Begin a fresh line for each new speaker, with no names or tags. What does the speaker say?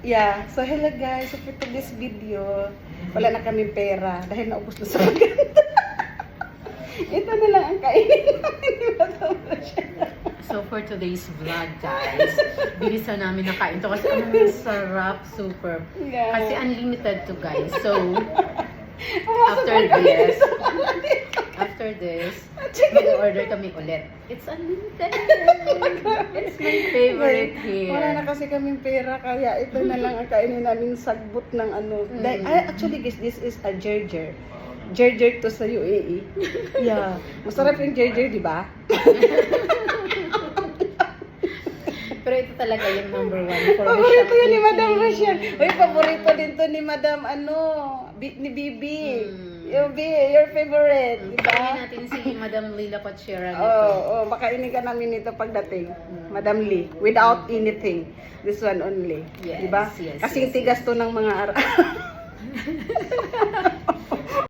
Yeah, so hello guys, so for today's video, wala na kaming pera dahil naubos na sa maganda. Ito na lang ang kainin namin.
So for today's vlog guys, bilisan namin nakain to kasi ang sarap, super.
Yeah.
Kasi unlimited to guys. So
Pumasok
after this, mag-order kami ulit. It's unlimited. It's my favorite here.
Wala na kasi kaming pera, kaya ito na lang ang kainin namin sagbot ng ano. Actually guys, this is a gerger. Gerger to sa UAE. Yeah. Masarap yung gerger, di ba?
Pero ito talaga yung number one for
Paborito yun ni
shoplifting.
Madam Rochelle. Uy, paborito din to ni Madam ni Bibi. Yung your favorite, di ba?
Kaya natin si Madam Lila Pachera nito.
Makainin ka namin nito pagdating. Madam Lee, without anything. This one only.
Yes,
Di ba?
yes,
Kasing
yes,
tigas to ng mga